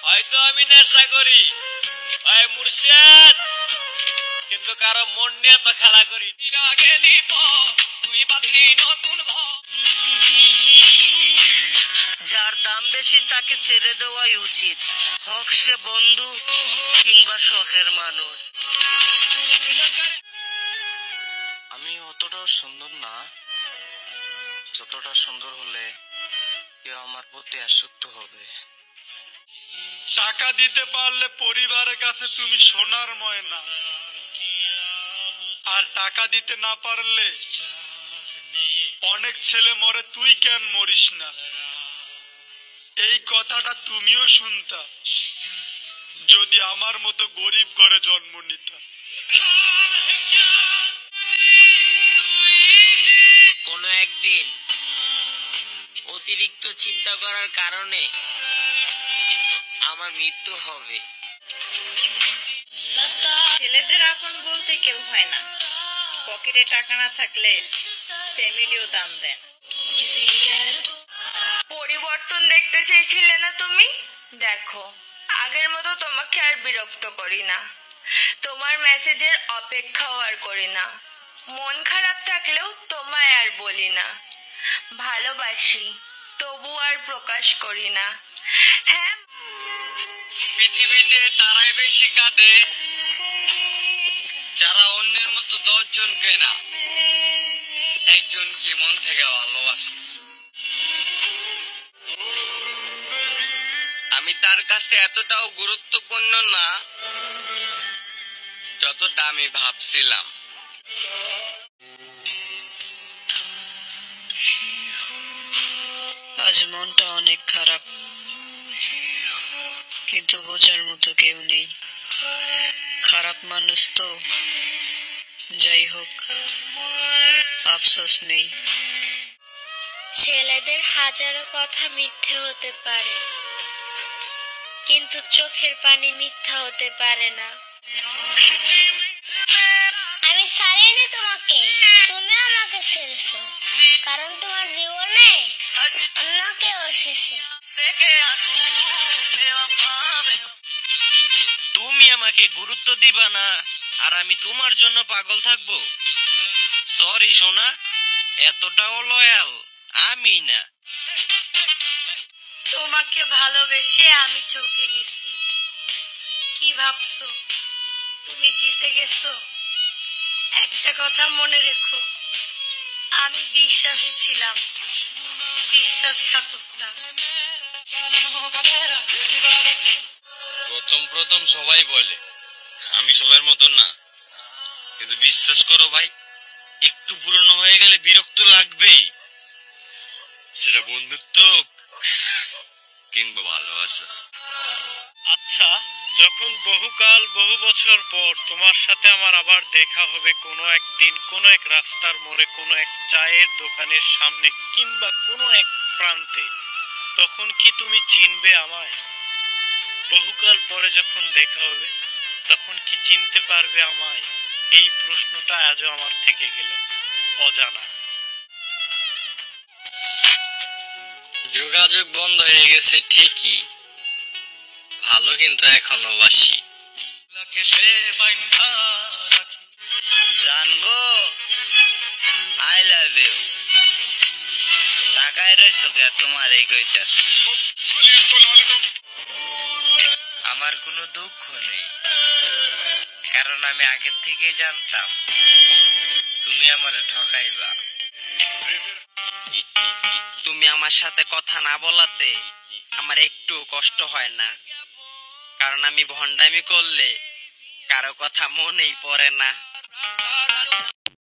হয়তো আমি নেশা করি ভাই মুর্শিদ, কিন্তু কারো মন নিয়ে তো খেলা করি। যার দাম বেশি তাকে ছেড়ে দেওয়াই উচিত, হোক সে বন্ধু কিংবা শখের মানুষ। আমি অতটাও সুন্দর না, যতটা সুন্দর হলে কেউ আমার প্রতি আসক্ত হবে। টাকা দিতে পারলে পরিবারের কাছে তুমি সোনার ময়না, আর টাকা দিতে না পারলে অনেক ছেলে মরে, তুই কেন মরিস না? এই কথাটা তুমিও শুনতা যদি আমার মতো গরিব ঘরে জন্ম নিতা। কোনো একদিন অতিরিক্ত চিন্তা করার কারণে আমার মৃত্যু হবে। ছেলেদের আপন বলতে কেউ হয় না, পকেটে টাকা না থাকলে ফ্যামিলিও দাম দেন। পরিবর্তন দেখতে চেয়েছিলে না তুমি? দেখো, আগের মতো তোমাকে আর বিরক্ত করি না, তোমার মেসেজের অপেক্ষাও আর করি না, মন খারাপ থাকলেও তোমায় আর বলি না, ভালোবাসি তবু আর প্রকাশ করি না। হ্যাঁ, পৃথিবীতে তারাই বেশি কাঁদে যারা অন্যের মতো 10 জনকে না, একজনকে মন থেকে ভালোবাসে। আমি তার কাছে এতটাও গুরুত্বপূর্ণ না যতটা আমি ভাবছিলাম। আজ মনটা অনেক খারাপ, কিন্তু বোঝার মতো কেউ নেই। খারাপ মানুষ তো, যাই হোক, আফসোস নেই। ছেলেদের হাজারো কথা মিথ্যে হতে পারে, কিন্তু চোখের পানি মিথ্যা হতে পারে না। আমি ছাড়িনি তোমাকে, তুমি আমাকে ছেড়েছো, কারণ তোমার জীবনে অন্য কেউ এসেছে। তুমি আমাকে গুরুত্ব দিবা না আর আমি তোমার জন্য পাগল থাকবো? সরি সোনা, এতটাও লয়াল আমি না। তোমাকে ভালোবেসে আমি ঠকে গেছি। কি ভাবছো তুমি জিতে গেছো? একটা কথা মনে রেখো, আমি বিশ্বাসী ছিলাম, বিশ্বাসঘাতক না। প্রথম সবাই বলে আমি সবার মতন না, কিন্তু বিশ্বাস করো ভাই, একটু পুরনো হয়ে গেলে বিরক্ত লাগবেই, সেটা বন্ধুত্ব কিংবা ভালোবাসা। আচ্ছা, যখন বহুকাল বহু বছর পর তোমার সাথে আমার আবার দেখা হবে কোনো একদিন, কোনো এক রাস্তার মোড়ে, কোনো এক চায়ের দোকানের সামনে কিংবা কোনো এক প্রান্তে, তখন কি তুমি চিনবে আমায়? বহুকাল পরে যখন দেখা হবে, তখন কি চিনতে পারবে আমায়? এই প্রশ্নটা আজও আমার থেকে গেল অজানা। যোগাযোগ বন্ধ হয়ে গেছে ঠিকই, ভালো কিন্তু এখনো বাসি। জানবো আই লাভ ইউ, টাকায় রয়েছ কে তোমার এই কইতাস? আমার কোনো দুঃখ নেই, কারণ আমি আগের থেকেই জানতাম তুমি আমার ঠকাইবা। তুমি আমার সাথে কথা না বলাতে আমার একটু কষ্ট হয় না, কারণ আমি ভন্ডামি করলে কারো কথা মনেই পড়ে না।